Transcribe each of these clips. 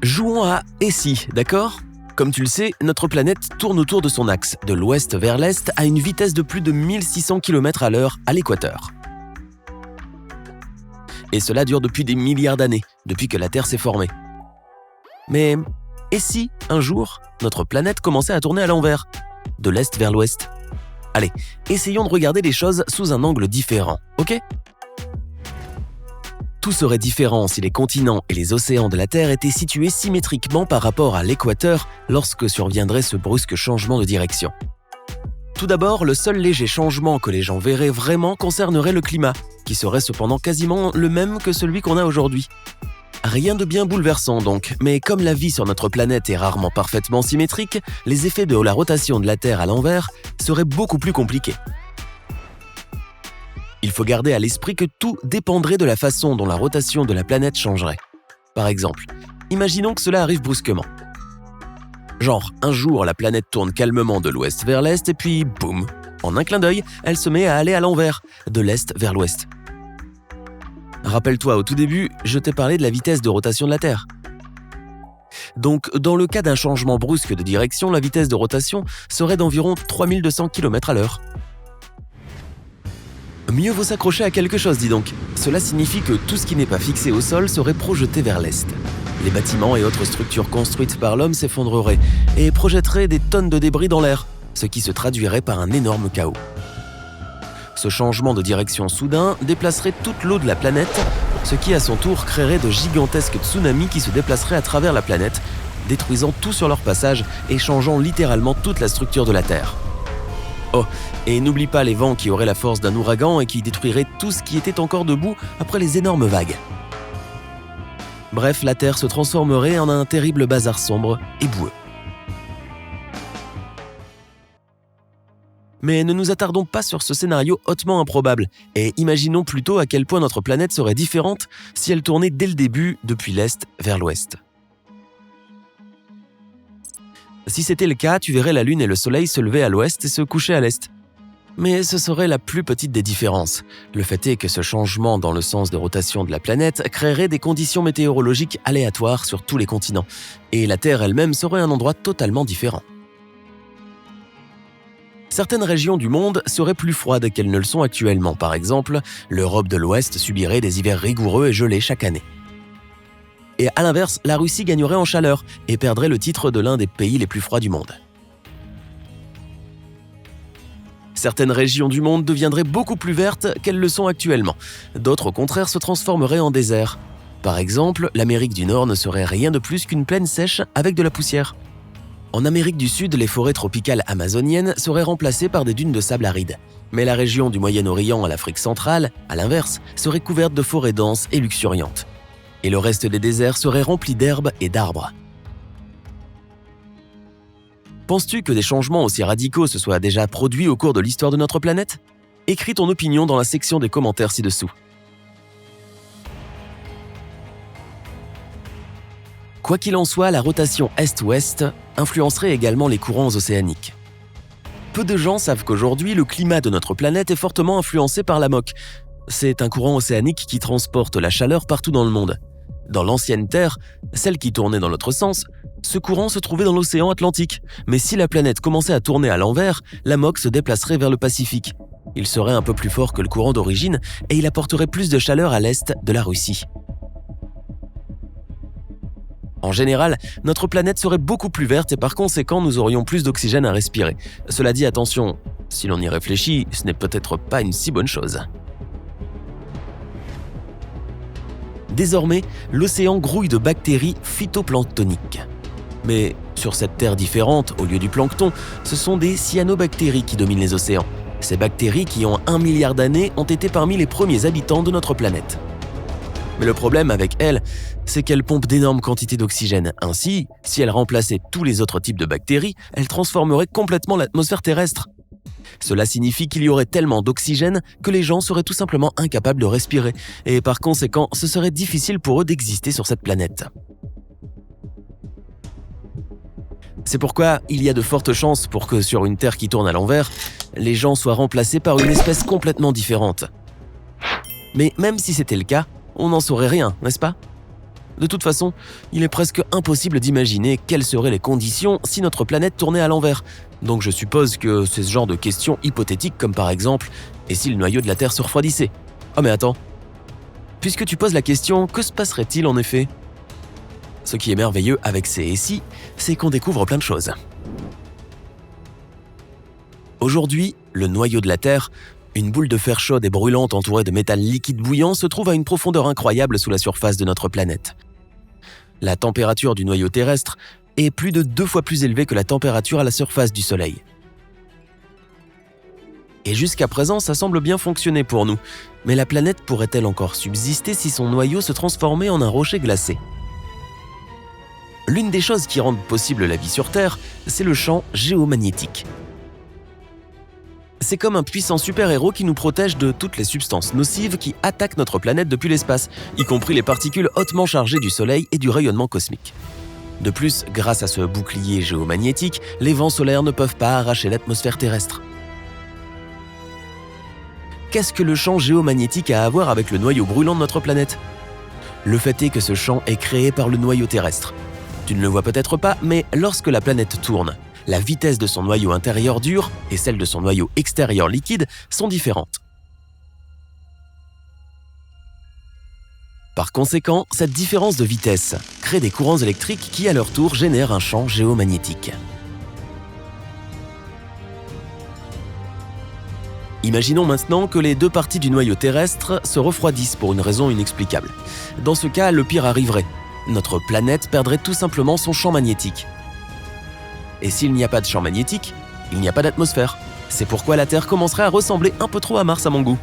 Jouons à « et si », d'accord ? Comme tu le sais, notre planète tourne autour de son axe, de l'ouest vers l'est, à une vitesse de plus de 1600 km/h à l'équateur. Et cela dure depuis des milliards d'années, depuis que la Terre s'est formée. Mais et si, un jour, notre planète commençait à tourner à l'envers, de l'est vers l'ouest ? Allez, essayons de regarder les choses sous un angle différent, ok ? Tout serait différent si les continents et les océans de la Terre étaient situés symétriquement par rapport à l'équateur lorsque surviendrait ce brusque changement de direction. Tout d'abord, le seul léger changement que les gens verraient vraiment concernerait le climat, qui serait cependant quasiment le même que celui qu'on a aujourd'hui. Rien de bien bouleversant donc, mais comme la vie sur notre planète est rarement parfaitement symétrique, les effets de la rotation de la Terre à l'envers seraient beaucoup plus compliqués. Il faut garder à l'esprit que tout dépendrait de la façon dont la rotation de la planète changerait. Par exemple, imaginons que cela arrive brusquement. Genre, un jour, la planète tourne calmement de l'ouest vers l'est et puis, boum, en un clin d'œil, elle se met à aller à l'envers, de l'est vers l'ouest. Rappelle-toi, au tout début, je t'ai parlé de la vitesse de rotation de la Terre. Donc, dans le cas d'un changement brusque de direction, la vitesse de rotation serait d'environ 3200 km/h. Mieux vaut s'accrocher à quelque chose, dis donc. Cela signifie que tout ce qui n'est pas fixé au sol serait projeté vers l'est. Les bâtiments et autres structures construites par l'homme s'effondreraient et projetteraient des tonnes de débris dans l'air, ce qui se traduirait par un énorme chaos. Ce changement de direction soudain déplacerait toute l'eau de la planète, ce qui à son tour créerait de gigantesques tsunamis qui se déplaceraient à travers la planète, détruisant tout sur leur passage et changeant littéralement toute la structure de la Terre. Oh, et n'oublie pas les vents qui auraient la force d'un ouragan et qui détruiraient tout ce qui était encore debout après les énormes vagues. Bref, la Terre se transformerait en un terrible bazar sombre et boueux. Mais ne nous attardons pas sur ce scénario hautement improbable et imaginons plutôt à quel point notre planète serait différente si elle tournait dès le début depuis l'est vers l'ouest. Si c'était le cas, tu verrais la Lune et le Soleil se lever à l'ouest et se coucher à l'est. Mais ce serait la plus petite des différences. Le fait est que ce changement dans le sens de rotation de la planète créerait des conditions météorologiques aléatoires sur tous les continents, et la Terre elle-même serait un endroit totalement différent. Certaines régions du monde seraient plus froides qu'elles ne le sont actuellement. Par exemple, l'Europe de l'Ouest subirait des hivers rigoureux et gelés chaque année. Et à l'inverse, la Russie gagnerait en chaleur et perdrait le titre de l'un des pays les plus froids du monde. Certaines régions du monde deviendraient beaucoup plus vertes qu'elles le sont actuellement. D'autres, au contraire, se transformeraient en désert. Par exemple, l'Amérique du Nord ne serait rien de plus qu'une plaine sèche avec de la poussière. En Amérique du Sud, les forêts tropicales amazoniennes seraient remplacées par des dunes de sable aride. Mais la région du Moyen-Orient à l'Afrique centrale, à l'inverse, serait couverte de forêts denses et luxuriantes. Et le reste des déserts serait rempli d'herbes et d'arbres. Penses-tu que des changements aussi radicaux se soient déjà produits au cours de l'histoire de notre planète ? Écris ton opinion dans la section des commentaires ci-dessous. Quoi qu'il en soit, la rotation est-ouest influencerait également les courants océaniques. Peu de gens savent qu'aujourd'hui, le climat de notre planète est fortement influencé par la moque. C'est un courant océanique qui transporte la chaleur partout dans le monde. Dans l'ancienne Terre, celle qui tournait dans l'autre sens, ce courant se trouvait dans l'océan Atlantique. Mais si la planète commençait à tourner à l'envers, la moque se déplacerait vers le Pacifique. Il serait un peu plus fort que le courant d'origine et il apporterait plus de chaleur à l'est de la Russie. En général, notre planète serait beaucoup plus verte et par conséquent, nous aurions plus d'oxygène à respirer. Cela dit, attention, si l'on y réfléchit, ce n'est peut-être pas une si bonne chose. Désormais, l'océan grouille de bactéries phytoplanctoniques. Mais sur cette terre différente, au lieu du plancton, ce sont des cyanobactéries qui dominent les océans. Ces bactéries qui, en 1 milliard d'années, ont été parmi les premiers habitants de notre planète. Mais le problème avec elles, c'est qu'elles pompent d'énormes quantités d'oxygène. Ainsi, si elles remplaçaient tous les autres types de bactéries, elles transformeraient complètement l'atmosphère terrestre. Cela signifie qu'il y aurait tellement d'oxygène que les gens seraient tout simplement incapables de respirer, et par conséquent, ce serait difficile pour eux d'exister sur cette planète. C'est pourquoi il y a de fortes chances pour que sur une Terre qui tourne à l'envers, les gens soient remplacés par une espèce complètement différente. Mais même si c'était le cas, on n'en saurait rien, n'est-ce pas ? De toute façon, il est presque impossible d'imaginer quelles seraient les conditions si notre planète tournait à l'envers. Donc je suppose que c'est ce genre de questions hypothétiques comme par exemple « et si le noyau de la Terre se refroidissait ?» Oh mais attends. Puisque tu poses la question, que se passerait-il en effet ? Ce qui est merveilleux avec ces « et si », c'est qu'on découvre plein de choses. Aujourd'hui, le noyau de la Terre, une boule de fer chaude et brûlante entourée de métal liquide bouillant, se trouve à une profondeur incroyable sous la surface de notre planète. La température du noyau terrestre est plus de 2 fois plus élevée que la température à la surface du Soleil. Et jusqu'à présent, ça semble bien fonctionner pour nous. Mais la planète pourrait-elle encore subsister si son noyau se transformait en un rocher glacé ? L'une des choses qui rendent possible la vie sur Terre, c'est le champ géomagnétique. C'est comme un puissant super-héros qui nous protège de toutes les substances nocives qui attaquent notre planète depuis l'espace, y compris les particules hautement chargées du Soleil et du rayonnement cosmique. De plus, grâce à ce bouclier géomagnétique, les vents solaires ne peuvent pas arracher l'atmosphère terrestre. Qu'est-ce que le champ géomagnétique a à voir avec le noyau brûlant de notre planète ? Le fait est que ce champ est créé par le noyau terrestre. Tu ne le vois peut-être pas, mais lorsque la planète tourne, la vitesse de son noyau intérieur dur et celle de son noyau extérieur liquide sont différentes. Par conséquent, cette différence de vitesse crée des courants électriques qui, à leur tour, génèrent un champ géomagnétique. Imaginons maintenant que les deux parties du noyau terrestre se refroidissent pour une raison inexplicable. Dans ce cas, le pire arriverait. Notre planète perdrait tout simplement son champ magnétique. Et s'il n'y a pas de champ magnétique, il n'y a pas d'atmosphère. C'est pourquoi la Terre commencerait à ressembler un peu trop à Mars à mon goût.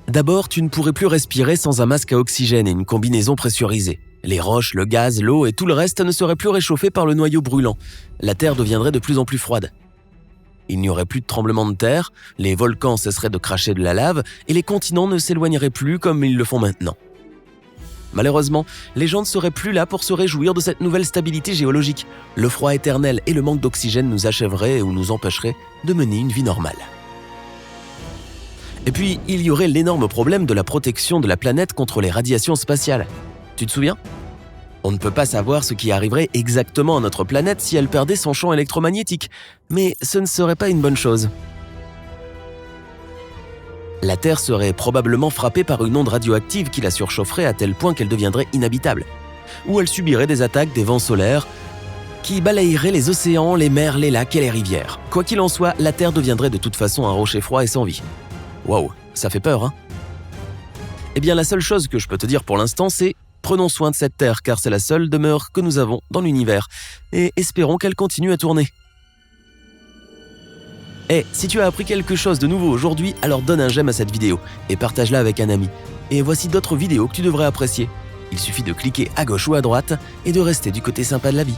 D'abord, tu ne pourrais plus respirer sans un masque à oxygène et une combinaison pressurisée. Les roches, le gaz, l'eau et tout le reste ne seraient plus réchauffés par le noyau brûlant. La Terre deviendrait de plus en plus froide. Il n'y aurait plus de tremblements de terre, les volcans cesseraient de cracher de la lave et les continents ne s'éloigneraient plus comme ils le font maintenant. Malheureusement, les gens ne seraient plus là pour se réjouir de cette nouvelle stabilité géologique. Le froid éternel et le manque d'oxygène nous achèveraient ou nous empêcheraient de mener une vie normale. Et puis, il y aurait l'énorme problème de la protection de la planète contre les radiations spatiales. Tu te souviens ? On ne peut pas savoir ce qui arriverait exactement à notre planète si elle perdait son champ électromagnétique, mais ce ne serait pas une bonne chose. La Terre serait probablement frappée par une onde radioactive qui la surchaufferait à tel point qu'elle deviendrait inhabitable. Ou elle subirait des attaques des vents solaires qui balayeraient les océans, les mers, les lacs et les rivières. Quoi qu'il en soit, la Terre deviendrait de toute façon un rocher froid et sans vie. Waouh, ça fait peur, hein ? Eh bien, la seule chose que je peux te dire pour l'instant, c'est prenons soin de cette Terre, car c'est la seule demeure que nous avons dans l'univers. Et espérons qu'elle continue à tourner. Si tu as appris quelque chose de nouveau aujourd'hui, alors donne un j'aime à cette vidéo et partage-la avec un ami. Et voici d'autres vidéos que tu devrais apprécier. Il suffit de cliquer à gauche ou à droite et de rester du côté sympa de la vie.